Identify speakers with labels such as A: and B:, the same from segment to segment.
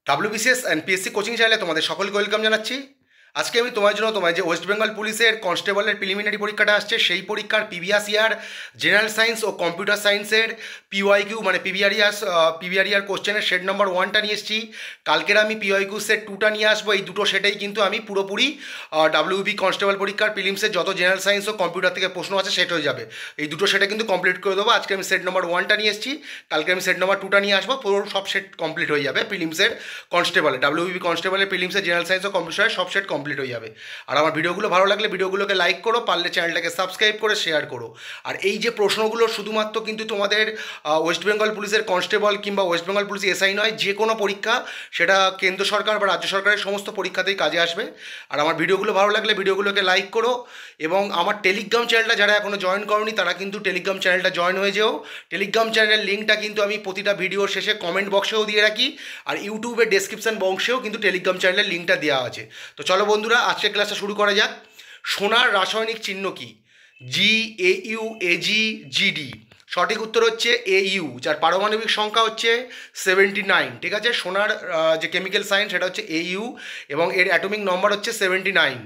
A: WBCS and PSC coaching চ্যানেলে তোমাদের সকলকে ওয়েলকাম জানাচ্ছি। আজকে আমি তোমার যে ওয়েস্ট বেঙ্গল পুলিশের কনস্টেবলের প্রিলিমিনারি পরীক্ষাটা আসছে সেই পরীক্ষার প্রিভিয়াস ইয়ার জেনারেল সায়েন্স ও কম্পিউটার সায়েন্সের PYQ মানে পিভিআরইআর কোশ্চেনের সেট নম্বর 1টা নিয়ে এসেছি। কালকের আমি PYQ সেট 2টা নিয়ে আসবো। এই দুটো সেটেই কিন্তু আমি পুরোপুরি WB কনস্টেবল পরীক্ষার প্রিলিমসের যত জেনারেল সায়েন্স ও কম্পিউটার থেকে প্রশ্ন আছে সেট হয়ে যাবে। এই দুটো সেটে কিন্তু কমপ্লিট করে দেবো। আজকে আমি সেট নম্বর 1টা নিয়ে এসেছি, কালকে আমি সেট নম্বর 2টা নিয়ে আসবো। পুরো সব সেট কমপ্লিট হয়ে যাবে প্রিলিমসের কনস্টেবলে, WB কনস্টেবলের প্রিলিমসের জেনারেল সায়েন্স ও কম্পিউটারের সব সেট কমপ্লিট হয়ে যাবে। আর আমার ভিডিওগুলো ভালো লাগলে ভিডিওগুলোকে লাইক করো, পারলে চ্যানেলটাকে সাবস্ক্রাইব করে শেয়ার করো। আর এই যে প্রশ্নগুলো শুধুমাত্র কিন্তু তোমাদের ওয়েস্ট বেঙ্গল পুলিশের কনস্টেবল কিংবা ওয়েস্ট বেঙ্গল পুলিশ এসআই নয়, যে কোনো পরীক্ষা, সেটা কেন্দ্র সরকার বা রাজ্য সরকারের সমস্ত পরীক্ষাতেই কাজে আসবে। আর আমার ভিডিওগুলো ভালো লাগলে ভিডিওগুলোকে লাইক করো এবং আমার টেলিগ্রাম চ্যানেলটা যারা এখনও জয়েন করোনি তারা কিন্তু টেলিগ্রাম চ্যানেলটা জয়েন হয়ে যেও। টেলিগ্রাম চ্যানেলের লিঙ্কটা কিন্তু আমি প্রতিটা ভিডিওর শেষে কমেন্ট বক্সেও দিয়ে রাখি, আর ইউটিউবের ডেসক্রিপশন বক্সেও কিন্তু টেলিগ্রাম চ্যানেলের লিঙ্কটা দেওয়া আছে। তো চলো বন্ধুরা, আজকে ক্লাসটা শুরু করা যাক। সোনার রাসায়নিক চিহ্ন কি? GAU AG GD। সঠিক উত্তর হচ্ছে AU, যার পারমাণবিক সংখ্যা হচ্ছে 79। ঠিক আছে, সোনার যে কেমিক্যাল সাইন সেটা হচ্ছে AU এবং এর অ্যাটমিক নম্বর হচ্ছে 79।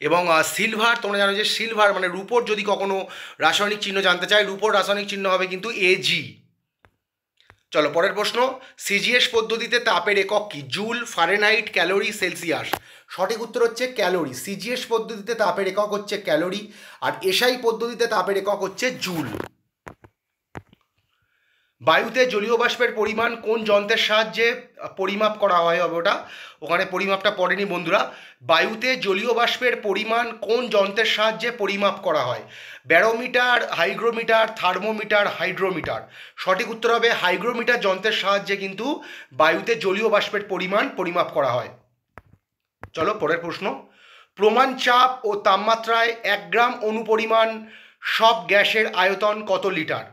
A: এবং সিলভার, তোমরা জানো যে সিলভার মানে রূপোর যদি কখনো রাসায়নিক চিহ্ন জানতে চাই, রূপোর রাসায়নিক চিহ্ন হবে কিন্তু AG। চলো পরের প্রশ্ন, CGS পদ্ধতিতে তাপের একক কি? Joule, Fahrenheit, calorie, Celsius. সঠিক উত্তর হচ্ছে ক্যালোরি। CGS পদ্ধতিতে তাপের একক হচ্ছে ক্যালোরি, আর SI পদ্ধতিতে তাপের একক হচ্ছে জুল। বায়ুতে জলীয় বাষ্পের পরিমাণ কোন যন্ত্রের সাহায্যে পরিমাপ করা হয়? হবে ওটা, ওখানে পরিমাপটা পড়েনি বন্ধুরা। বায়ুতে জলীয় বাষ্পের পরিমাণ কোন যন্ত্রের সাহায্যে পরিমাপ করা হয়? Barometer, hygrometer, thermometer, hydrometer. সঠিক উত্তর হবে হাইগ্রোমিটার যন্ত্রের সাহায্যে কিন্তু বায়ুতে জলীয় বাষ্পের পরিমাণ পরিমাপ করা হয়। চলো পরের প্রশ্ন, প্রমাণ চাপ ও তাপমাত্রায় 1 গ্রাম অনুপরিমাণ সব গ্যাসের আয়তন কত লিটার?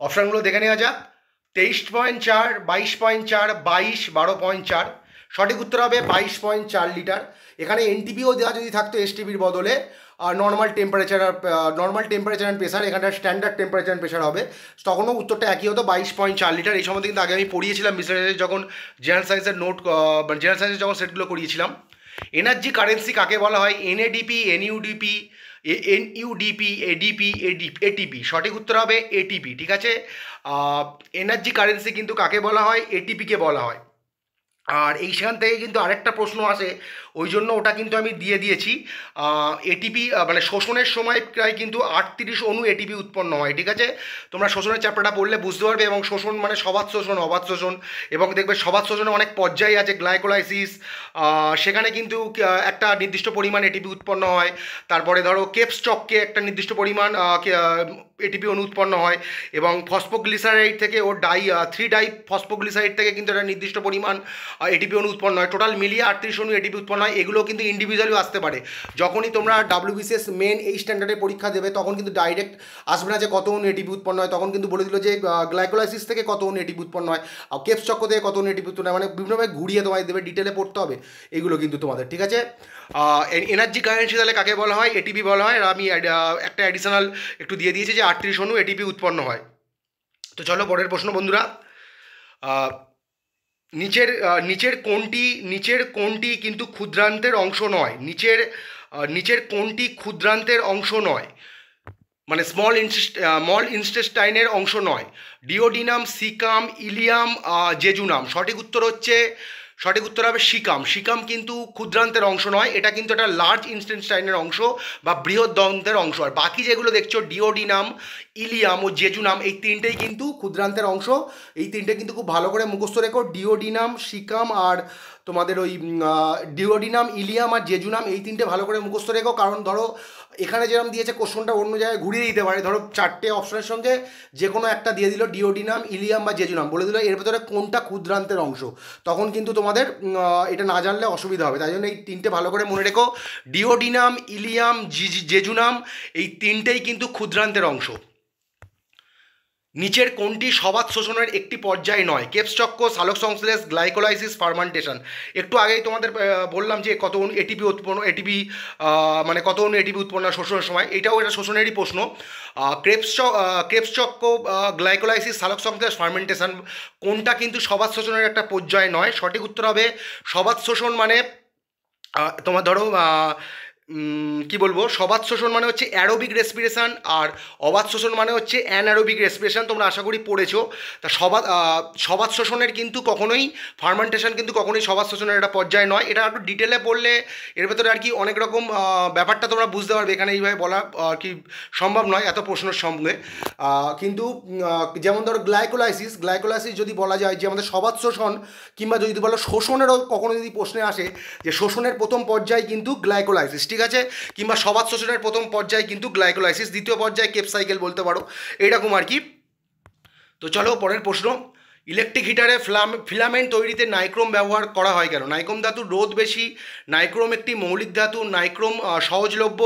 A: অপশানগুলো দেখে নেওয়া যাক। 23.4, 22.4, 22, 12.4। সঠিক উত্তর হবে 22.4 লিটার। এখানে NTPও দেওয়া যদি থাকতো STPর বদলে, নর্মাল টেম্পারেচার অ্যান্ড প্রেশার, এখানটা স্ট্যান্ডার্ড টেম্পারেচার অ্যান্ড প্রেশার হবে, তখনও উত্তরটা একই হতো 22.4 লিটার। এই সম্বন্ধে কিন্তু আগে আমি পড়িয়েছিলাম বিশেষ যখন জেনারেল সায়েন্সের জেনারেল সায়েন্সের যখন সেটগুলো করিয়েছিলাম। এনার্জি কারেন্সি কাকে বলা হয়? NADP, NUDP, ADP, ATP। সঠিক উত্তর হবে ATP। ঠিক আছে, এনার্জি কারেন্সি কিন্তু কাকে বলা হয়? ATPকে বলা হয়। আর এইখান থেকে কিন্তু আরেকটা প্রশ্ন আসে, ওই জন্য ওটা কিন্তু আমি দিয়ে দিয়েছি। ATP মানে শোষণের সময় প্রায় কিন্তু 38 অণু ATP উৎপন্ন হয়। ঠিক আছে, তোমরা শোষণের চ্যাপ্টারটা পড়লে বুঝতে পারবে। এবং শোষণ মানে সবাত শোষণ, অবাত শোষণ, এবং দেখবে সবাত শোষণে অনেক পর্যায় আছে, গ্লাইকোলাইসিস, সেখানে কিন্তু একটা নির্দিষ্ট পরিমাণ ATP উৎপন্ন হয়। তারপরে ধরো কেপস চক্রে একটা নির্দিষ্ট পরিমাণ ATP অণু উৎপন্ন হয়, এবং ফসফোগ্লিসারাইড থেকে ও 3 ডাই ফসফোগ্লিসারাইড থেকে কিন্তু একটা নির্দিষ্ট পরিমাণ ATP অণু উৎপন্ন হয়। টোটাল মিলিয়ে 38 অণু ATP উৎপন্ন হয়। এগুলো কিন্তু ইন্ডিভিজুয়ালিও আসতে পারে। যখনই তোমরা WBCS মেন এই স্ট্যান্ডার্ডের পরীক্ষা দেবে তখন কিন্তু ডাইরেক্ট আসবে না যে কত অণু ATP উৎপন্ন হয়, তখন কিন্তু বলে দিল যে গ্লাইকোলাইসিস থেকে কত অণু ATP উৎপন্ন হয়, আর কেপস চক্র থেকে কত অণু ATP উৎপন্ন হয়, মানে বিভিন্নভাবে ঘুরিয়ে তোমায় দেবে, ডিটেলে পড়তে হবে এইগুলো কিন্তু তোমাদের। ঠিক আছে, এনার্জি কারেন্সি তাহলে কাকে বলা হয়? ATP বলা হয়। আর আমি একটা অ্যাডিশনাল একটু দিয়ে দিয়েছি যে 38 অণু ATP উৎপন্ন হয়। তো চলো পরের প্রশ্ন বন্ধুরা, নিচের কোনটি কিন্তু ক্ষুদ্রান্তের অংশ নয়? নিচের কোনটি ক্ষুদ্রান্তের অংশ নয়, মানে স্মল ইনস্টেস্টাইনের অংশ নয়? Duodenum, caecum, Ilium, jejunum. সঠিক উত্তর হবে সিকাম। সিকাম কিন্তু ক্ষুদ্রান্তের অংশ নয়, এটা কিন্তু একটা লার্জ ইনস্টেস্টাইনের অংশ বা বৃহৎ দন্তের অংশ। আর বাকি যেগুলো দেখছো ডিওডিনাম, ইলিয়াম ও জেজুনাম, এই তিনটেই কিন্তু ক্ষুদ্রান্তের অংশ। এই তিনটে কিন্তু খুব ভালো করে মুখস্থ রেখো, ডিওডিনাম, সিকাম আর তোমাদের ওই ডিওডিনাম, ইলিয়াম আর জেজুনাম, এই তিনটে ভালো করে মুখস্থ রেখো। কারণ ধরো এখানে যেরকম দিয়েছে কোশ্চনটা অন্য জায়গায় ঘুরিয়ে দিতে পারে। ধরো 4টে অপশনের সঙ্গে যে কোনো একটা দিয়ে দিল, ডিওডিনাম, ইলিয়াম বা জেজুনাম, বলে দিল এর ভেতরে কোনটা ক্ষুদ্রান্তের অংশ, তখন কিন্তু তোমাদের এটা না জানলে অসুবিধা হবে। তাই জন্য এই তিনটে ভালো করে মনে রেখো, ডিওডিনাম, ইলিয়াম, জেজুনাম, এই তিনটেই কিন্তু ক্ষুদ্রান্তের অংশ। নিচের কোনটি সবাত শোষণের একটি পর্যায় নয়? কেপস চক্র, সালোক সংশ্লেষ, গ্লাইকোলাইসিস, ফার্মান্টেশন। একটু আগেই তোমাদের বললাম যে কত অণু এটিপি উৎপন্ন, এটিপি মানে কত অণু এটিপি উৎপন্ন হয় শোষণের সময়, এটাও এটা শোষণেরই প্রশ্ন। ক্রেপস চক্র, গ্লাইকোলাইসিস, সালোক সংশ্লেষ, ফার্মেন্টেশন কোনটা কিন্তু সবাত শোষণের একটা পর্যায় নয়? সঠিক উত্তর হবে সবাত শোষণ মানে তোমার ধরো কি বলবো, সবাত শোষণ মানে হচ্ছে অ্যারোবিক রেসপিরেশন, আর অবাত শোষণ মানে হচ্ছে অ্যানারোবিক রেসপিরেশন। তোমরা আশা করি পড়েছো। তা সবাত শোষণের কিন্তু কখনোই, ফার্মেন্টেশন কিন্তু কখনোই সবাত শোষণের একটা পর্যায় নয়। এটা একটু ডিটেলে পড়লে এর ভেতরে আর কি অনেক রকম ব্যাপারটা তোমরা বুঝতে পারবে। এখানে এইভাবে বলা আর কি সম্ভব নয় এত প্রশ্নের সঙ্গে। কিন্তু যেমন ধরো গ্লাইকোলাইসিস যদি বলা যায় যে আমাদের সবাত শোষণ, কিংবা যদি বলো শোষণেরও কখনো যদি প্রশ্নে আসে যে শোষণের প্রথম পর্যায় কিন্তু গ্লাইকোলাইসিস, ঠিক আছে, কিংবা সবাত শোষণের প্রথম পর্যায় কিন্তু গ্লাইকোলাইসিস, দ্বিতীয় পর্যায়ে কেপ সাইকেল বলতে পারো, এইরকম আর কি। তো চলো পরের প্রশ্ন। ইলেকট্রিক হিটারে ফিলামেন্ট তৈরিতে নাইক্রোম ব্যবহার করা হয় কেন? নাইক্রোম ধাতুর রোধ বেশি, নাইক্রোম একটি মৌলিক ধাতু, নাইক্রোম সহজলভ্য,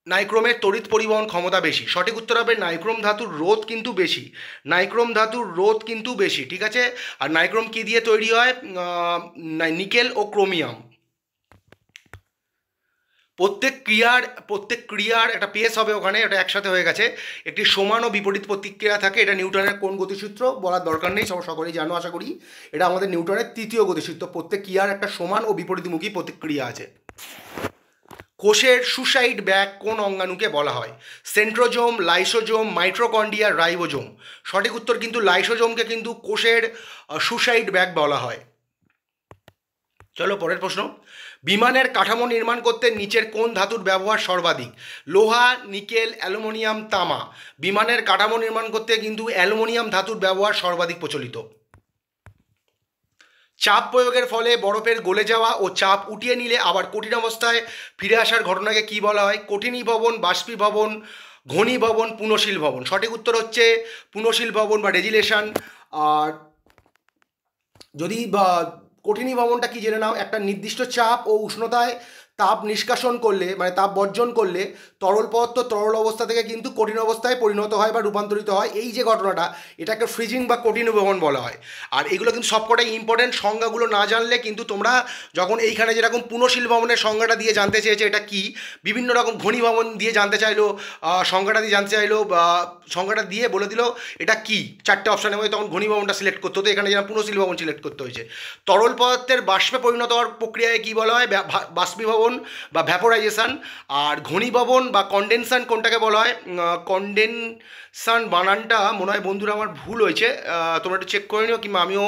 A: নাইক্রোমের তড়িৎ পরিবহন ক্ষমতা বেশি। সঠিক উত্তর হবে নাইক্রোম ধাতুর রোধ কিন্তু বেশি, নাইক্রোম ধাতুর রোধ কিন্তু বেশি, ঠিক আছে। আর নাইক্রোম কী দিয়ে তৈরি হয়? নিকেল ও ক্রোমিয়াম। প্রত্যেক ক্রিয়ার একটা পেস হবে ওখানে, এটা একসাথে হয়ে গেছে। একটি সমান ও বিপরীত প্রতিক্রিয়া থাকে। এটা নিউটনের কোন গতিসূত্র বলার দরকার নেই, সকলেই জানো আশা করি। এটা আমাদের নিউটনের তৃতীয় গতিসূত্র। প্রত্যেক ক্রিয়ার একটা সমান ও বিপরীতমুখী প্রতিক্রিয়া আছে। কোষের সুসাইড ব্যাগ কোন অঙ্গাণুকে বলা হয়? Centrosome, lysosome, mitochondria, ribosome. সঠিক উত্তর কিন্তু লাইসোজোমকে কিন্তু কোষের সুসাইড ব্যাগ বলা হয়। চলো পরের প্রশ্ন। বিমানের কাঠামো নির্মাণ করতে নিচের কোন ধাতুর ব্যবহার সর্বাধিক? লোহা, নিকেল, অ্যালুমিনিয়াম, তামা। বিমানের কাঠামো নির্মাণ করতে কিন্তু অ্যালুমিনিয়াম ধাতুর ব্যবহার সর্বাধিক প্রচলিত। চাপ প্রয়োগের ফলে বরফের গলে যাওয়া ও চাপ উঠিয়ে নিলে আবার কঠিন অবস্থায় ফিরে আসার ঘটনাকে কি বলা হয়? কঠিনীভবন, বাষ্পীভবন, ঘনীভবন, পুনশীল ভবন। সঠিক উত্তর হচ্ছে পুনশীল ভবন বা রেজিলেশন। আর যদি কঠিনীভবনটা কি জেনে নাও, একটা নির্দিষ্ট চাপ ও উষ্ণতায় তাপ নিষ্কাশন করলে, মানে তাপ বর্জন করলে তরল পদার্থ তরল অবস্থা থেকে কিন্তু কঠিন অবস্থায় পরিণত হয় বা রূপান্তরিত হয়। এই যে ঘটনাটা, এটাকে ফ্রিজিং বা কঠিনীভবন বলা হয়। আর এগুলো কিন্তু সবকটাই ইম্পর্টেন্ট। সংজ্ঞাগুলো না জানলে কিন্তু তোমরা যখন এইখানে যেরকম পুনশীল ভবনের সংজ্ঞাটা দিয়ে জানতে চেয়েছে এটা কি, বিভিন্ন রকম ঘনীভবন দিয়ে জানতে চাইলো, সংজ্ঞাটা দিয়ে জানতে চাইলো, বা সংজ্ঞাটা দিয়ে বলে দিল এটা কি, চারটে অপশানের মধ্যে তখন ঘনীভবনটা সিলেক্ট করতে হতো। এখানে যেন পুনশীল ভবন সিলেক্ট করতে হয়েছে। তরল পদার্থের বাষ্পে পরিণত হওয়ার প্রক্রিয়ায় কী বলা হয়? বাষ্পীভবন বা ভ্যাপোরাইজেশন। আর ঘনীভবন বা কনডেনশন কোনটাকে বলা হয়? কনডেনশন বানানটা মনে হয় বন্ধুরা আমার ভুল হয়েছে, তোমরা একটু চেক করে নিও, কিংবা আমিও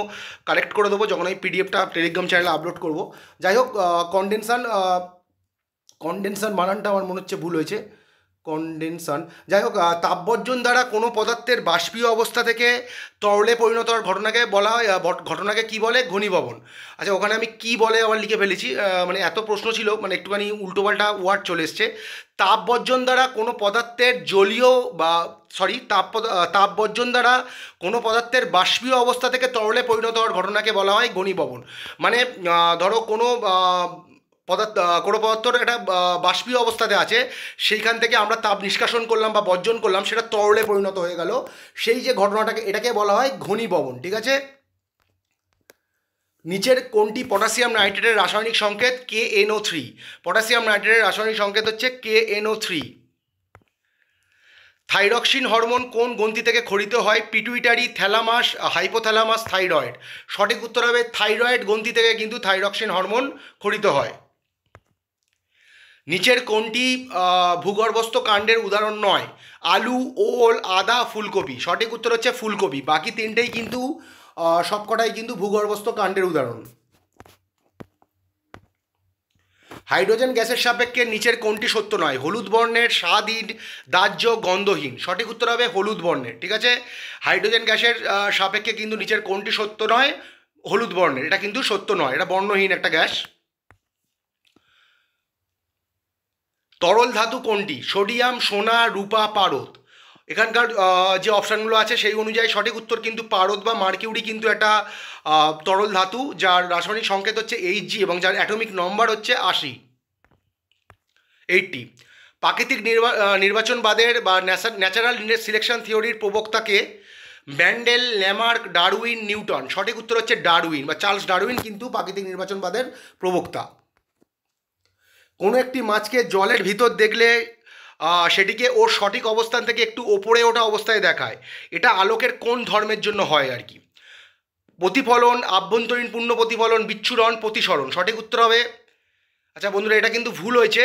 A: কারেক্ট করে দেবো যখন আমি পিডিএফটা টেলিগ্রাম চ্যানেলে আপলোড করব। যাই হোক, কনডেনশন বানানটা আমার মনে হচ্ছে ভুল হয়েছে, কনডেনশন। যাই হোক, তাপবর্জন দ্বারা কোনো পদার্থের বাষ্পীয় অবস্থা থেকে তরলে পরিণত হওয়ার ঘটনাকে বলা হয়, ঘটনাকে কী বলে? ঘনীভবন। আচ্ছা, ওখানে আমি কি বলে আবার লিখে ফেলেছি, মানে এত প্রশ্ন ছিল, মানে একটুখানি উল্টোপাল্টা ওয়ার্ড চলে এসছে। তাপবর্জন দ্বারা কোনো পদার্থের জলীয় বা তাপবর্জন দ্বারা কোনো পদার্থের বাষ্পীয় অবস্থা থেকে তরলে পরিণত হওয়ার ঘটনাকে বলা হয় ঘনীভবন। মানে ধরো কোনো পদার্থর একটা বাষ্পীয় অবস্থাতে আছে, সেইখান থেকে আমরা তাপ নিষ্কাশন করলাম বা বর্জন করলাম, সেটা তরলে পরিণত হয়ে গেল, সেই যে ঘটনাটাকে, এটাকে বলা হয় ঘনীভবন, ঠিক আছে। নিচের কোনটি পটাশিয়াম নাইট্রেটের রাসায়নিক সংকেত? KNO3। পটাশিয়াম নাইট্রেটের রাসায়নিক সংকেত হচ্ছে KNO3। থাইরক্সিন হরমোন কোন গ্রন্থি থেকে ক্ষরিত হয়? Pituitary, thalamus, hypothalamus, thyroid. সঠিক উত্তর হবে থাইরয়েড গ্রন্থি থেকে কিন্তু থাইরক্সিন হরমোন ক্ষরিত হয়। নিচের কোনটি ভূগর্ভস্থ কাণ্ডের উদাহরণ নয়? আলু, ওল, আদা, ফুলকপি। সঠিক উত্তর হচ্ছে ফুলকপি। বাকি তিনটেই কিন্তু সবকটাই কিন্তু ভূগর্ভস্থ কাণ্ডের উদাহরণ। হাইড্রোজেন গ্যাসের সাপেক্ষে নিচের কোনটি সত্য নয়? হলুদ বর্ণের, স্বাদহীন, দাহ্য, গন্ধহীন। সঠিক উত্তর হবে হলুদ বর্ণের, ঠিক আছে। হাইড্রোজেন গ্যাসের সাপেক্ষে কিন্তু নিচের কোনটি সত্য নয়? হলুদ বর্ণের, এটা কিন্তু সত্য নয়, এটা বর্ণহীন একটা গ্যাস। তরল ধাতু কোনটি? সোডিয়াম, সোনা, রূপা, পারদ। এখানকার যে অপশানগুলো আছে সেই অনুযায়ী সঠিক উত্তর কিন্তু পারদ বা মার্কিউরি কিন্তু একটা তরল ধাতু, যার রাসায়নিক সংকেত হচ্ছে Hg এবং যার অ্যাটমিক নম্বর হচ্ছে 80। প্রাকৃতিক নির্বাচনবাদের বা ন্যাচারাল সিলেকশন থিওরির প্রবক্তাকে? Mendel, Lamarck, Darwin, Newton. সঠিক উত্তর হচ্ছে ডারউইন বা চার্লস ডারউইন কিন্তু প্রাকৃতিক নির্বাচনবাদের প্রবক্তা। কোনো একটি মাছকে জলের ভিতর দেখলে সেটিকে ওর সঠিক অবস্থান থেকে একটু ওপরে ওঠা অবস্থায় দেখায়। এটা আলোকের কোন ধর্মের জন্য হয় আর কি? প্রতিফলন, আভ্যন্তরীণ পূর্ণ প্রতিফলন, বিচ্ছুরণ, প্রতিসরণ। সঠিক উত্তর হবে, আচ্ছা বন্ধুরা এটা কিন্তু ভুল হয়েছে,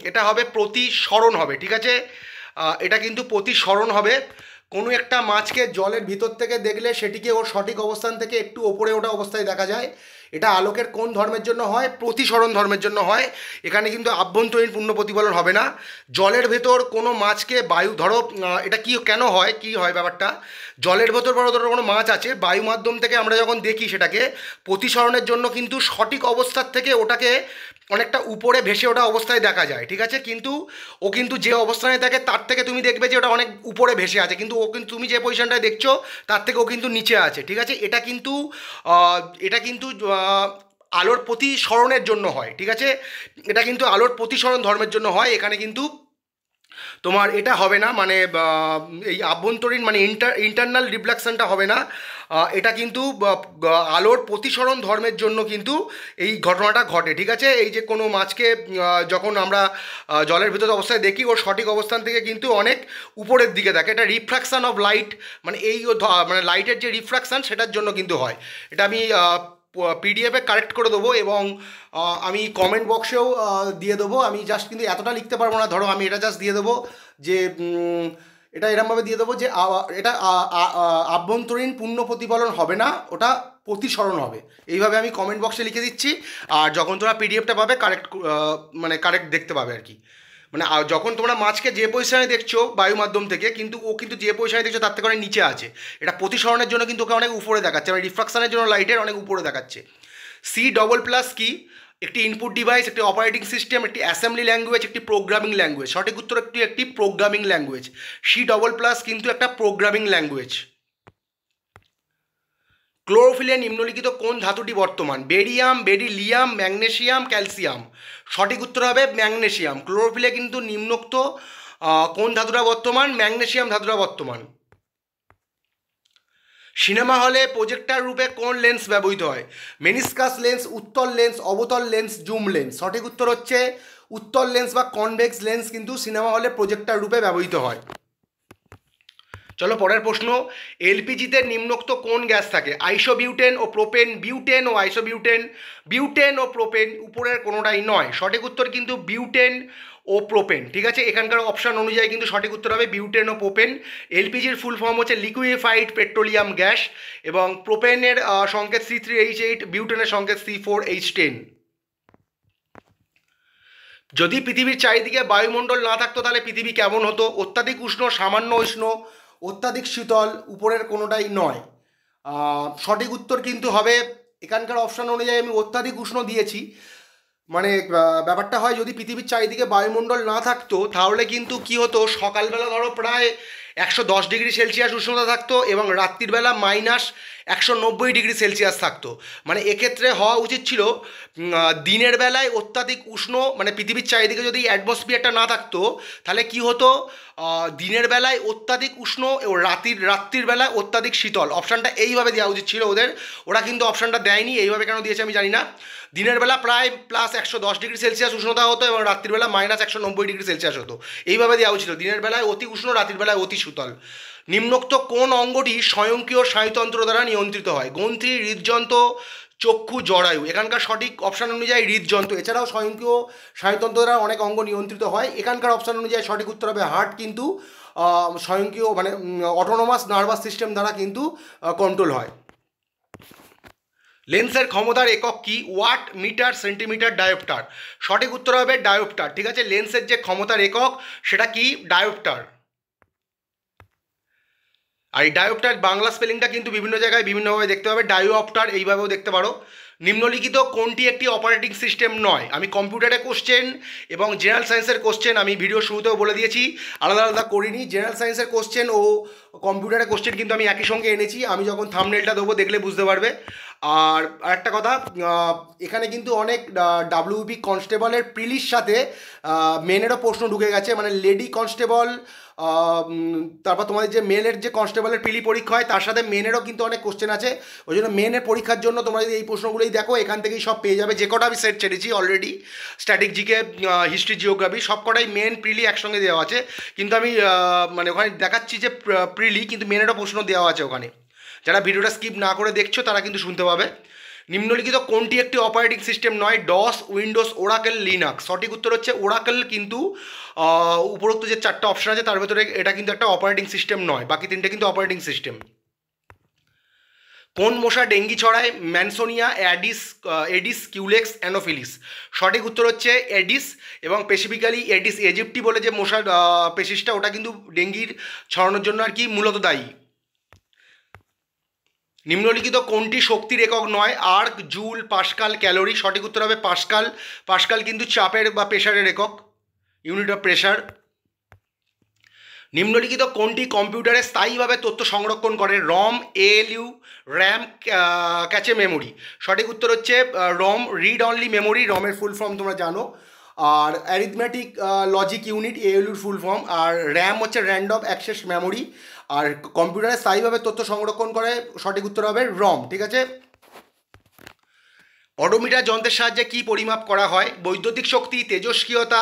A: এটা হবে প্রতিসরণ হবে, ঠিক আছে? এটা কিন্তু প্রতিসরণ হবে। কোনো একটা মাছকে জলের ভিতর থেকে দেখলে সেটিকে ওর সঠিক অবস্থান থেকে একটু ওপরে ওঠা অবস্থায় দেখা যায়। এটা আলোকের কোন ধর্মের জন্য হয়? প্রতিসরণ ধর্মের জন্য হয়। এখানে কিন্তু আভ্যন্তরীণ পূর্ণ প্রতিফলন হবে না। জলের ভেতর কোনো মাছকে বায়ু, ধরো এটা কি কেন হয়, কি হয় ব্যাপারটা, জলের ভেতর বড় ধরো কোনো মাছ আছে, বায়ু মাধ্যম থেকে আমরা যখন দেখি সেটাকে প্রতিসরণের জন্য কিন্তু সঠিক অবস্থার থেকে ওটাকে অনেকটা উপরে ভেসে ওঠা অবস্থায় দেখা যায়, ঠিক আছে? কিন্তু ও কিন্তু যে অবস্থানে থাকে তার থেকে তুমি দেখবে যে ওটা অনেক উপরে ভেসে আছে, কিন্তু ও কিন্তু তুমি যে পজিশনটায় দেখছো তার থেকে ও কিন্তু নিচে আছে, ঠিক আছে? এটা কিন্তু আলোর প্রতিসরণের জন্য হয়, ঠিক আছে? এটা কিন্তু আলোর প্রতিসরণ ধর্মের জন্য হয়। এখানে কিন্তু তোমার এটা হবে না, মানে এই আভ্যন্তরীণ মানে ইন্টারনাল রিফ্লেকশনটা হবে না। এটা কিন্তু আলোর প্রতিসরণ ধর্মের জন্য কিন্তু এই ঘটনাটা ঘটে, ঠিক আছে? এই যে কোনো মাছকে যখন আমরা জলের ভিতর অবস্থায় দেখি ওর সঠিক অবস্থান থেকে কিন্তু অনেক উপরের দিকে থাকে, এটা রিফ্রাকশান অফ লাইট, মানে এই মানে লাইটের যে রিফ্রাকশান সেটার জন্য কিন্তু হয়। এটা আমি পিডিএফে কারেক্ট করে দেবো এবং আমি কমেন্ট বক্সেও দিয়ে দেবো। আমি জাস্ট কিন্তু এতটা লিখতে পারবো না, ধরো আমি এটা জাস্ট দিয়ে দেবো যে এটা এরমভাবে দিয়ে দেবো যে এটা আভ্যন্তরীণ পূর্ণ প্রতিফলন হবে না, ওটা প্রতিসরণ হবে। এইভাবে আমি কমেন্ট বক্সে লিখে দিচ্ছি, আর যখন তোমরা পিডিএফটা পাবে মানে কারেক্ট দেখতে পাবে আর কি। মানে যখন তোমরা মাছকে যে পজিশনে দেখছো বায়ু মাধ্যম থেকে, কিন্তু ও কিন্তু যে পজিশনে দেখছো তার থেকে অনেক নিচে আছে। এটা প্রতিসরণের জন্য কিন্তু ওকে অনেক উপরে দেখাচ্ছে, মানে রিফ্রাকশনের জন্য লাইটের অনেক উপরে দেখাচ্ছে। C++ কি? একটি ইনপুট ডিভাইস, একটি অপারেটিং সিস্টেম, একটি অ্যাসেম্বলি ল্যাঙ্গুয়েজ, একটি প্রোগ্রামিং ল্যাঙ্গুয়েজ। সঠিক উত্তর একটি প্রোগ্রামিং ল্যাঙ্গুয়েজ। C++ কিন্তু একটা প্রোগ্রামিং ল্যাঙ্গুয়েজ। ক্লোরোফিলে নিম্নলিখিত কোন ধাতুটি বর্তমান? Barium, beryllium, magnesium, calcium. সঠিক উত্তর হবে ম্যাগনেসিয়াম। ক্লোরোফিলে কিন্তু নিম্নোক্ত কোন ধাতুটা বর্তমান? ম্যাগনেসিয়াম ধাতুটা বর্তমান। সিনেমা হলে প্রজেক্টর রূপে কোন লেন্স ব্যবহৃত হয়? মেনিস্কাস লেন্স, উত্তল লেন্স, অবতল লেন্স, জুম লেন্স। সঠিক উত্তর হচ্ছে উত্তল লেন্স বা কনভেক্স লেন্স কিন্তু সিনেমা হলে প্রজেক্টর রূপে ব্যবহৃত হয়। চলো পরের প্রশ্ন, এলপিজিতে নিম্নোক্ত কোন গ্যাস থাকে? আইসোবিউটেন ও প্রোপেন, বিউটেন ও আইসোবিউটেন, বিউটেন ও প্রোপেন, উপরের কোনোটাই নয়। সঠিক উত্তর কিন্তু বিউটেন ও প্রোপেন, ঠিক আছে? এখানকার অপশান অনুযায়ী কিন্তু সঠিক উত্তর হবে বিউটেন ও প্রোপেন। এলপিজির ফুল ফর্ম হচ্ছে লিকুইফাইড পেট্রোলিয়াম গ্যাস, এবং প্রোপেনের সংকেত C3H8, বিউটেনের সংকেত C4H10। যদি পৃথিবীর চারিদিকে বায়ুমণ্ডল না থাকতো তাহলে পৃথিবী কেমন হতো? অত্যাধিক উষ্ণ, সামান্য উষ্ণ, অত্যাধিক শীতল, উপরের কোনোটাই নয়। সঠিক উত্তর কিন্তু হবে এখানকার অপশান অনুযায়ী আমি অত্যাধিক উষ্ণ দিয়েছি। মানে ব্যাপারটা হয় যদি পৃথিবীর চারিদিকে বায়ুমণ্ডল না থাকতো তাহলে কিন্তু কি হতো, সকালবেলা ধরো প্রায় 110 ডিগ্রি সেলসিয়াস উষ্ণতা থাকতো এবং রাত্রির বেলা -190 ডিগ্রি সেলসিয়াস থাকতো। মানে এক্ষেত্রে হওয়া উচিত ছিল দিনের বেলায় অত্যাধিক উষ্ণ, মানে পৃথিবীর চারিদিকে যদি অ্যাটমসফিয়ারটা না থাকতো তাহলে কি হতো, দিনের বেলায় অত্যাধিক উষ্ণ ও রাত্রির বেলায় অত্যাধিক শীতল। অপশানটা এইভাবে দেওয়া উচিত ছিল ওদের, ওরা কিন্তু অপশানটা দেয়নি। এইভাবে কেন দিয়েছে আমি জানি না। দিনের বেলা প্রায় +110 ডিগ্রি সেলসিয়াস উষ্ণতা হতো এবং রাত্রিবেলা -190 ডিগ্রি সেলসিয়াস হতো। এইভাবে দেওয়া উচিত, দিনের বেলায় অতি উষ্ণ, রাত্রির বেলায় অতি শীতল। নিম্নোক্ত কোন অঙ্গটি স্বয়ংক্রিয় স্নায়ুতন্ত্র দ্বারা নিয়ন্ত্রিত হয়? গ্রন্থি, হৃদযন্ত্র, চক্ষু, জরায়ু। এখানকার সঠিক অপশান অনুযায়ী হৃদযন্ত্র। এছাড়াও স্বয়ংক্রিয় স্নায়ুতন্ত্র দ্বারা অনেক অঙ্গ নিয়ন্ত্রিত হয়। এখানকার অপশান অনুযায়ী সঠিক উত্তর হবে হার্ট কিন্তু স্বয়ংক্রিয় মানে অটোনোমাস নার্ভাস সিস্টেম দ্বারা কিন্তু কন্ট্রোল হয়। লেন্সের ক্ষমতার একক কি? Watt, metre, centimetre, dioptre. সঠিক উত্তর হবে ডায়োপ্টার, ঠিক আছে? লেন্সের যে ক্ষমতার একক সেটা কি? ডায়োপ্টার। আর এই ডায়োপ্টার বাংলা স্পেলিংটা কিন্তু বিভিন্ন জায়গায় বিভিন্নভাবে দেখতে পাবে, ডায়োপ্টার এইভাবেও দেখতে পারো। নিম্নলিখিত কোনটি একটি অপারেটিং সিস্টেম নয়? আমি কম্পিউটারে কোশ্চেন এবং জেনারেল সায়েন্সের কোশ্চেন আমি ভিডিও শুরুতেও বলে দিয়েছি, আলাদা আলাদা করিনি। জেনারেল সায়েন্সের কোশ্চেন ও কম্পিউটারের কোশ্চেন কিন্তু আমি একই সঙ্গে এনেছি, আমি যখন থাম্বনেলটা দেবো দেখলে বুঝতে পারবে। আর আরেকটা কথা, এখানে কিন্তু অনেক ডাব্লিউবি কনস্টেবলের প্রিলির সাথে মেনেরও প্রশ্ন ঢুকে গেছে, মানে লেডি কনস্টেবল, তারপর তোমাদের যে মেলের যে কনস্টেবলের প্রিলি পরীক্ষা হয় তার সাথে মেনেরও কিন্তু অনেক কোশ্চেন আছে। ওই জন্য মেনের পরীক্ষার জন্য তোমরা যদি এই প্রশ্নগুলোই দেখো এখান থেকেই সব পেয়ে যাবে। যে কটা আমি সেট ছেড়েছি already, static GK, history, geography, সব কটাই মেন প্রিলি একসঙ্গে দেওয়া আছে। কিন্তু আমি মানে ওখানে দেখাচ্ছি যে প্রিলি, কিন্তু মেনেরও প্রশ্ন দেওয়া আছে ওখানে। যারা ভিডিওটা স্কিপ না করে দেখছো তারা কিন্তু শুনতে পাবে। নিম্নলিখিত কোনটি একটি অপারেটিং সিস্টেম নয়? DOS, Windows, Oracle, Linux. সঠিক উত্তর হচ্ছে ওরাকেল। কিন্তু উপরোক্ত যে চারটা অপশন আছে তার ভেতরে এটা কিন্তু একটা অপারেটিং সিস্টেম নয়, বাকি তিনটে কিন্তু অপারেটিং সিস্টেম। কোন মশা ডেঙ্গি ছড়ায়? ম্যানসোনিয়া, এডিস, কিউলেক্স, অ্যানোফিলিস। সঠিক উত্তর হচ্ছে এডিস, এবং স্পেসিফিক্যালি এডিস এজিপ্টি বলে যে মশার পেশিসটা, ওটা কিন্তু ডেঙ্গির ছড়ানোর জন্য আর কি মূলত দায়ী। নিম্নলিখিত কোনটি শক্তির একক নয়? Erg, joule, pascal, calorie. সঠিক উত্তর হবে পাস্কাল। পাস্কাল কিন্তু চাপের বা প্রেশারের একক, ইউনিট অফ প্রেশার। নিম্নলিখিত কোনটি কম্পিউটারে স্থায়ীভাবে তথ্য সংরক্ষণ করে? ROM, ALU, RAM, cache memory. সঠিক উত্তর হচ্ছে রম, রিড অনলি মেমোরি। রমের ফুল ফর্ম তোমরা জানো। আর অ্যারিথমেটিক লজিক ইউনিট, এএলইউর ফুল ফর্ম। আর র্যাম হচ্ছে র্যান্ডম অ্যাক্সেস মেমোরি। আর কম্পিউটারে স্থায়ীভাবে তথ্য সংরক্ষণ করে, সঠিক উত্তর হবে রম। ঠিক আছে। অডোমিটার যন্ত্রের সাহায্যে কি পরিমাপ করা হয়? বৈদ্যুতিক শক্তি, তেজস্ক্রিয়তা,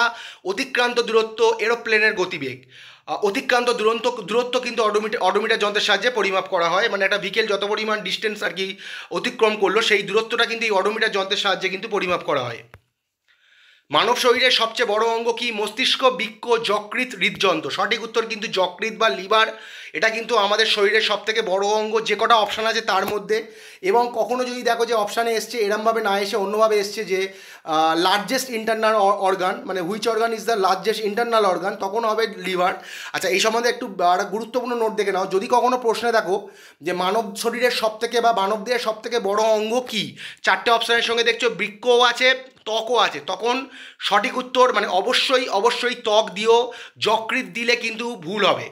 A: অতিক্রান্ত দূরত্ব, এরোপ্লেনের গতিবেগ। অতিক্রান্ত দূরত্ব কিন্তু অডোমিটার যন্ত্রের সাহায্যে পরিমাপ করা হয়, মানে একটা ভিকেল যত পরিমাণ ডিস্টেন্স আর কি অতিক্রম করলো সেই দূরত্বটা কিন্তু এই অডোমিটার যন্ত্রের সাহায্যে কিন্তু পরিমাপ করা হয়। মানব শরীরের সবচেয়ে বড় অঙ্গ কি? মস্তিষ্ক, বৃক্ক, যকৃৎ, হৃদযন্ত্র। সঠিক উত্তর কিন্তু যকৃৎ বা লিভার। এটা কিন্তু আমাদের শরীরের সবথেকে বড় অঙ্গ, যে কটা অপশান আছে তার মধ্যে। এবং কখনো যদি দেখো যে অপশানে এসছে এরমভাবে না এসে অন্যভাবে এসছে যে লার্জেস্ট ইন্টারনাল অর্গান, মানে which organ is the largest internal organ, তখন হবে লিভার। আচ্ছা, এই সম্বন্ধে একটু গুরুত্বপূর্ণ নোট দেখে নাও। যদি কখনো প্রশ্নে দেখো যে মানব শরীরের সবথেকে বা মানব দেহের সবথেকে বড় অঙ্গ কি, চারটে অপশানের সঙ্গে দেখছো বৃক্কও আছে, ত্বকও আছে, তখন সঠিক উত্তর মানে অবশ্যই ত্বক দিও। যকৃৎ দিলে কিন্তু ভুল হবে।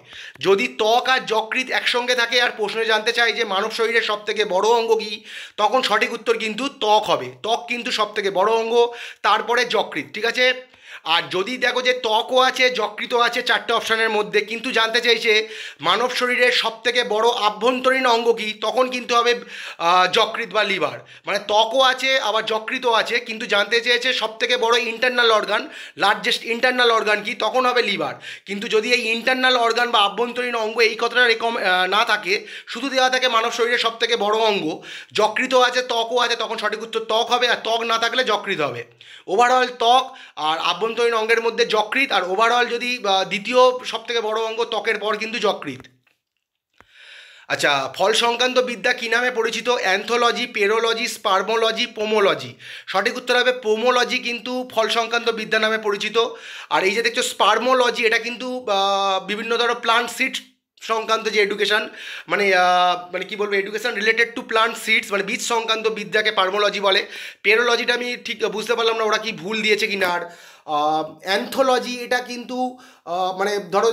A: যদি ত্বক আর যকৃৎ একসঙ্গে থাকে আর প্রশ্নে জানতে চাই যে মানব শরীরের সবথেকে বড় অঙ্গ কী, তখন সঠিক উত্তর কিন্তু ত্বক হবে। ত্বক কিন্তু সবথেকে বড় অঙ্গ, তারপরে যকৃৎ। ঠিক আছে। আর যদি দেখো যে ত্বকও আছে, যকৃতও আছে চারটে অপশানের মধ্যে, কিন্তু জানতে চাইছে মানব শরীরের সবথেকে বড় আভ্যন্তরীণ অঙ্গ কী, তখন কিন্তু হবে যকৃৎ বা লিভার। মানে ত্বকও আছে আবার যকৃতও আছে, কিন্তু জানতে চেয়েছে সবথেকে বড় internal organ, largest internal organ কি, তখন হবে লিভার। কিন্তু যদি এই ইন্টারনাল অর্গান বা আভ্যন্তরীণ অঙ্গ এই কথাটা না থাকে, শুধু দেওয়া থাকে মানব শরীরের সবথেকে বড় অঙ্গ, যকৃতও আছে, ত্বকও আছে, তখন সঠিক উত্তর ত্বক হবে। আর ত্বক না থাকলে যকৃৎ হবে। ওভারঅল ত্বক আর আভ্যন্তরীণ অঙ্গের মধ্যে যকৃৎ, আর ওভারঅল যদি দ্বিতীয় সবথেকে বড় অঙ্গ ত্বকের পর কিন্তু যকৃৎ। আচ্ছা, ফল সংক্রান্ত বিদ্যা কী নামে পরিচিত? অ্যান্থোলজি, পেরোলজি, স্পার্মোলজি, পোমোলজি। সঠিক উত্তর হবে পোমোলজি কিন্তু ফল সংক্রান্ত বিদ্যা নামে পরিচিত। আর এই যে দেখছো স্পার্মোলজি, এটা কিন্তু বিভিন্ন ধরো প্লান্ট সিড সংক্রান্ত যে এডুকেশান, মানে মানে কী বলবো, education related to plant seeds, মানে বীজ সংক্রান্ত বিদ্যাকে পার্মোলজি বলে। পেরোলজিটা আমি ঠিক বুঝতে পারলাম না ওরা কি ভুল দিয়েছে কি না। আর অ্যান্থোলজি এটা কিন্তু মানে ধরো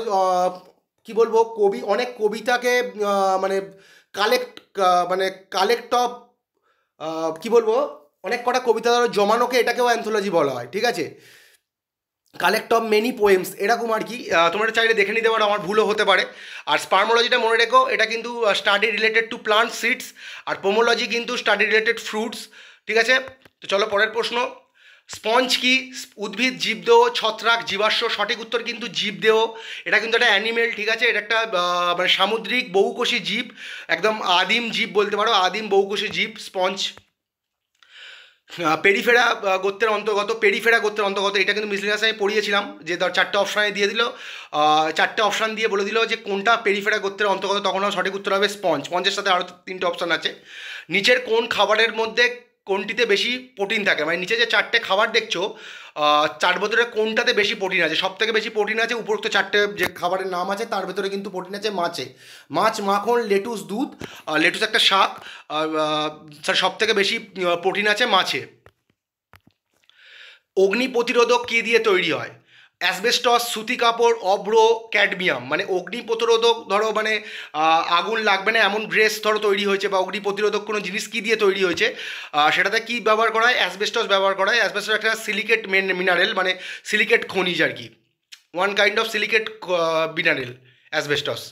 A: কি বলবো, অনেক কবিতাকে মানে কালেক্ট মানে কালেক্ট অফ কী বলবো, অনেক কটা কবিতা ধরো জমানোকে এটাকেও অ্যান্থোলজি বলা হয়। ঠিক আছে। কালেক্ট অফ মেনি পোয়েমস এরকম আর কি। তোমরা চাইলে দেখে নিতে পারো, আমার ভুলও হতে পারে। আর স্পার্মোলজিটা মনে রেখো, এটা কিন্তু study related to plant seeds. আর পোমোলজি কিন্তু স্টাডি রিলেটেড ফ্রুটস। ঠিক আছে। তো চলো পরের প্রশ্ন। স্পঞ্জ কি? উদ্ভিদ, জীবদেহ, ছত্রাক, জীবাশ্ম। সঠিক উত্তর কিন্তু জীবদেহ। এটা কিন্তু একটা অ্যানিমেল। ঠিক আছে। এটা একটা মানে সামুদ্রিক বহুকোষী জীব, একদম আদিম জীব বলতে পারো, আদিম বহুকোষী জীব স্পঞ্জ। পেরিফেরা গোত্রের অন্তর্গত। এটা কিন্তু মিসলিনিয়াসে আমি পড়িয়েছিলাম যে ধর চারটে অপশানে দিয়ে দিল, চারটে অপশান দিয়ে বলে দিল যে কোনটা পেরিফেরা গোত্রের অন্তর্গত, তখন সঠিক উত্তর হবে স্পঞ্জ। স্পঞ্জের সাথে আরও তিনটে অপশান আছে। নিচের কোন খাবারের মধ্যে কোনটিতে বেশি প্রোটিন থাকে? মানে নিচে যে চারটে খাবার দেখছো, চার ভেতরে কোনটাতে বেশি প্রোটিন আছে? সব থেকে বেশি প্রোটিন আছে উপরোক্ত চারটে যে খাবারের নাম আছে তার ভেতরে কিন্তু প্রোটিন আছে মাছে। মাছ, মাখন, লেটুস, দুধ। লেটুস একটা শাক। সব থেকে বেশি প্রোটিন আছে মাছে। অগ্নি প্রতিরোধক কী দিয়ে তৈরি হয়? অ্যাসবেস্টস, সুতি কাপড়, অভ্র, ক্যাডমিয়াম, মানে অগ্নি প্রতিরোধক, ধরো মানে আগুন লাগবে না এমন ড্রেস ধরো তৈরি হয়েছে, বা অগ্নি প্রতিরোধক কোনো জিনিস কী দিয়ে তৈরি হয়েছে, সেটাতে কী ব্যবহার করা হয়? অ্যাসবেস্টস ব্যবহার করা হয়। অ্যাসবেস্টস একটা সিলিকেট মিনারেল, মানে সিলিকেট খনিজ আর কি, one kind of silicate mineral asbestos.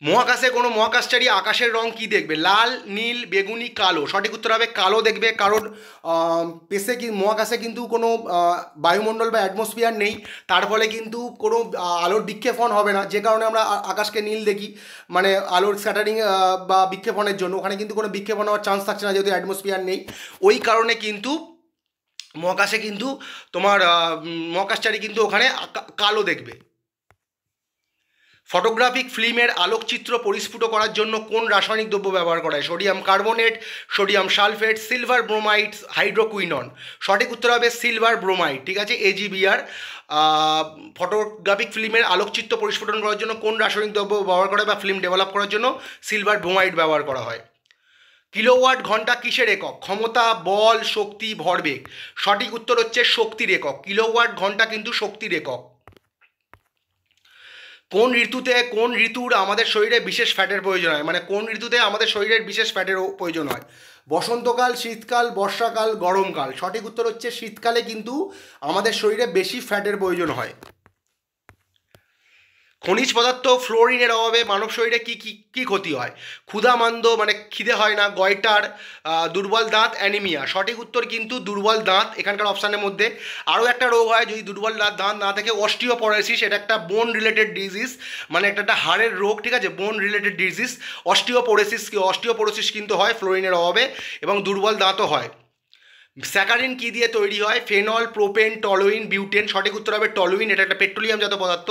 A: মহাকাশে কোনো মহাকাশচারী আকাশের রং কি দেখবে? লাল, নীল, বেগুনি, কালো। সঠিক উত্তর হবে কালো দেখবে, কারণ পেসে কি মহাকাশে কিন্তু কোনো বায়ুমণ্ডল বা অ্যাটমসফিয়ার নেই, তার ফলে কিন্তু কোনো আলোর বিক্ষেপণ হবে না, যে কারণে আমরা আকাশকে নীল দেখি, মানে আলোর স্ক্যাটারিং বা বিক্ষেপণের জন্য। ওখানে কিন্তু কোনো বিক্ষেপণ হওয়ার চান্স থাকছে না, যেহেতু অ্যাটমসফিয়ার নেই। ওই কারণে কিন্তু মহাকাশে কিন্তু তোমার মহাকাশচারী কিন্তু ওখানে কালো দেখবে। ফটোগ্রাফিক ফিল্মের আলোকচিত্র পরিস্ফুট করার জন্য কোন রাসায়নিক দ্রব্য ব্যবহার করা হয়? Sodium carbonate, sodium sulphate, silver bromide, hydroquinone. সঠিক উত্তর হবে সিলভার ব্রোমাইড, ঠিক আছে, AgBr। ফটোগ্রাফিক ফিল্মের আলোকচিত্র পরিস্ফুটন করার জন্য কোন রাসায়নিক দ্রব্য ব্যবহার করা হয়, বা ফিল্ম ডেভেলপ করার জন্য সিলভার ব্রোমাইড ব্যবহার করা হয়। কিলোওয়াট ঘন্টা কিসের একক? ক্ষমতা, বল, শক্তি, ভরবেগ। সঠিক উত্তর হচ্ছে শক্তির একক। কিলোওয়াট ঘন্টা কিন্তু শক্তির একক। কোন ঋতুর আমাদের শরীরে বিশেষ ফ্যাটের প্রয়োজন হয়? মানে কোন ঋতুতে আমাদের শরীরের বিশেষ ফ্যাটের প্রয়োজন হয়? বসন্তকাল, শীতকাল, বর্ষাকাল, গরমকাল। সঠিক উত্তর হচ্ছে শীতকালে কিন্তু আমাদের শরীরে বেশি ফ্যাটের প্রয়োজন হয়। খনিজ পদার্থ ফ্লোরিনের অভাবে মানব শরীরে কি কি কি ক্ষতি হয়? ক্ষুধামান্দ, মানে খিদে হয় না, গয়টার, দুর্বল দাঁত, অ্যানিমিয়া। সঠিক উত্তর কিন্তু দুর্বল দাঁত এখানকার অপশানের মধ্যে। আরও একটা রোগ হয় যদি দুর্বল দাঁত না থাকে, অস্টিওপরোসিস। এটা একটা বোন রিলেটেড ডিজিজ, মানে একটা হাড়ের রোগ, ঠিক আছে, বোন রিলেটেড ডিজিজ। অস্টিওপরোসিস কিন্তু হয় ফ্লোরিনের অভাবে, এবং দুর্বল দাঁতও হয়। স্যাকারিন কী দিয়ে তৈরি হয়? Phenol, propane, toluene, butane. সঠিক উত্তর হবে টলুইন। এটা একটা পেট্রোলিয়ামজাত পদার্থ,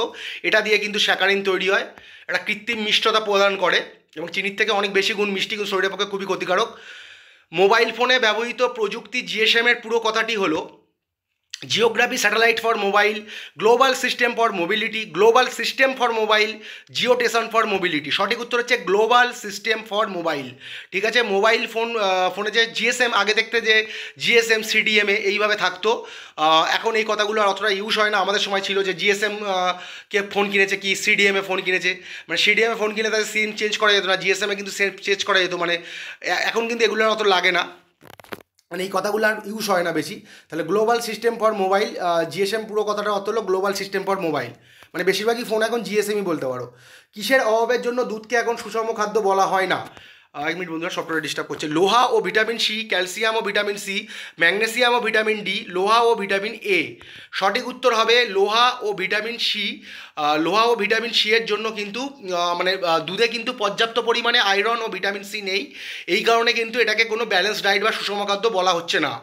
A: এটা দিয়ে কিন্তু স্যাকারিন তৈরি হয়। এটা কৃত্রিম মিষ্টতা প্রদান করে এবং চিনির থেকে অনেক বেশি গুণ মিষ্টি, কিন্তু শরীরের পক্ষে খুবই ক্ষতিকারক। মোবাইল ফোনে ব্যবহৃত প্রযুক্তি GSM এর পুরো কথাটি হলো geography satellite for mobile, global system for mobility, global system for mobile, জিওটেশন ফর মোবিলিটি। সঠিক উত্তর হচ্ছে গ্লোবাল সিস্টেম ফর মোবাইল, ঠিক আছে। মোবাইল ফোনে যে GSM, আগে দেখতে যে GSM CDMA এইভাবে থাকতো, এখন এই কথাগুলো আর অতটা ইউজ হয় না। আমাদের সময় ছিল যে GSM কে ফোন কিনেছে, কি CDMA ফোন কিনেছে, মানে CDMA ফোন কিনে তাদের সিম চেঞ্জ করা যেত না, GSM কিন্তু চেঞ্জ করা যেত, মানে এখন কিন্তু এগুলো অত লাগে না, মানে এই কথাগুলো আর ইউজ হয় না বেশি। তাহলে global system for mobile, GSM পুরো কথাটা অর্থ হলো গ্লোবাল সিস্টেম ফর মোবাইল, মানে বেশিরভাগই ফোন এখন GSMই বলতে পারো। কিসের অভাবের জন্য দুধকে এখন সুষম খাদ্য বলা হয় না? 1 মিনিট বন্ধুরা, সফটওয়্যার ডিস্টার্ব করছে। লোহা ও ভিটামিন সি, ক্যালসিয়াম ও ভিটামিন সি, ম্যাগনেসিয়াম ও ভিটামিন ডি, লোহা ও ভিটামিন এ। সঠিক উত্তর হবে লোহা ও ভিটামিন সি। লোহা ও ভিটামিন সি এর জন্য কিন্তু মানে দুধে কিন্তু পর্যাপ্ত পরিমাণে আয়রন ও ভিটামিন সি নেই, এই কারণে কিন্তু এটাকে কোনো ব্যালেন্স ডায়েট বা সুষম খাদ্য বলা হচ্ছে না।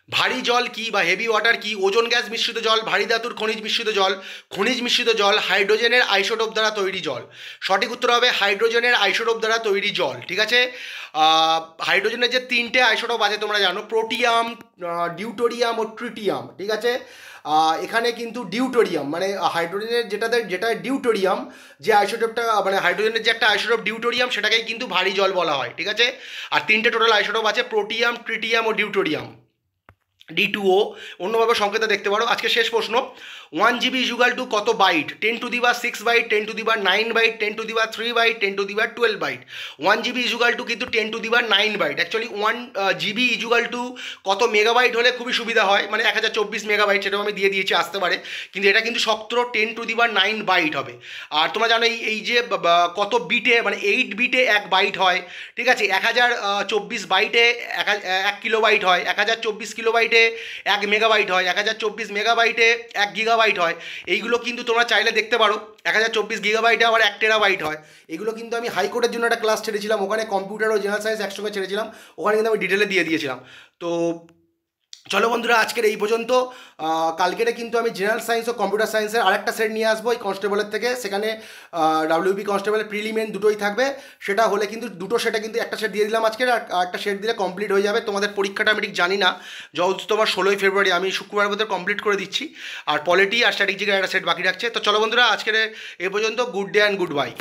A: ভারী জল কি বা হেভি ওয়াটার কি? ওজোন গ্যাস মিশ্রিত জল, ভারী ধাতুর খনিজ মিশ্রিত জল, খনিজ মিশ্রিত জল, হাইড্রোজেনের আইসোটোপ দ্বারা তৈরি জল। সঠিক উত্তর হবে হাইড্রোজেনের আইসোটোপ দ্বারা তৈরি জল, ঠিক আছে। হাইড্রোজেনের যে 3টে আইসোটোপ আছে তোমরা জানো, প্রোটিয়াম, ডিউটোরিয়াম ও ট্রিটিয়াম, ঠিক আছে। এখানে কিন্তু ডিউটোরিয়াম, মানে হাইড্রোজেনের যেটা ডিউটোরিয়াম, যে আইসোটোপটা, মানে হাইড্রোজেনের যে একটা আইসোটোপ ডিউটোরিয়াম, সেটাকেই কিন্তু ভারী জল বলা হয়, ঠিক আছে। আর 3টে টোটাল আইসোটোপ আছে, প্রোটিয়াম, ট্রিটিয়াম ও ডিউটোরিয়াম, D2O। অন্যভাবে সংকেত দেখতে পারো। আজকে শেষ প্রশ্ন, 1 GB ইজুগাল টু কত byte? 10⁻6 byte, 10⁻9 byte, 10⁻3 byte, 10⁻12 byte. 1 GB equal to কিন্তু 10⁻9 byte. Actually 1 GB equal to কত মেগাবাইট হলে খুবই সুবিধা হয়, মানে 1024 মেগাবাইট, সেটাও আমি দিয়ে দিয়েছি, আসতে পারে, কিন্তু এটা কিন্তু 10⁻9 বাইট হবে। আর তোমরা জানো এই যে কত বিটে, মানে 8 বিটে 1 বাইট হয়, ঠিক আছে। 1024 বাইটে 1 কিলোবাইট হয়, 1024 কিলোবাইটে 1 মেগাবাইট হয়, 1024 মেগাবাইটে 1 গিগাবাইট হয়। এইগুলো কিন্তু তোমরা চাইলে দেখতে পারো, 1024 গিগাবাইটে আবার 1 টেরাবাইট হয়। এগুলো কিন্তু আমি হাইকোর্টের জন্য একটা ক্লাস ছেড়েছিলাম, ওখানে কম্পিউটার ও জেনারেল সায়েন্স একসঙ্গে ছেড়েছিলাম, ওখানে কিন্তু আমি ডিটেলে দিয়ে দিয়েছিলাম। তো চলো বন্ধুরা, আজকের এই পর্যন্ত। কালকেরে কিন্তু আমি জেনারেল সায়েন্স ও কম্পিউটার সায়েন্সের আরেকটা সেট নিয়ে আসবো এই কনস্টেবলের থেকে, সেখানে WB কনস্টেবলের প্রিলিমেন দুটোই থাকবে। সেটা হলে কিন্তু দুটো সেটে কিন্তু একটা সেট দিয়ে দিলাম আজকে, আর একটা সেট দিলে কমপ্লিট হয়ে যাবে। তোমাদের পরীক্ষাটা আমি ঠিক জানি না, যেহেতু তোমার 16ই ফেব্রুয়ারি, আমি শুক্রবার মধ্যে কমপ্লিট করে দিচ্ছি। আর পলিটি আর স্ট্র্যাটেজিকের একটা সেট বাকি রাখছে। তো চলো বন্ধুরা, আজকের এই পর্যন্ত। Good day and good bye.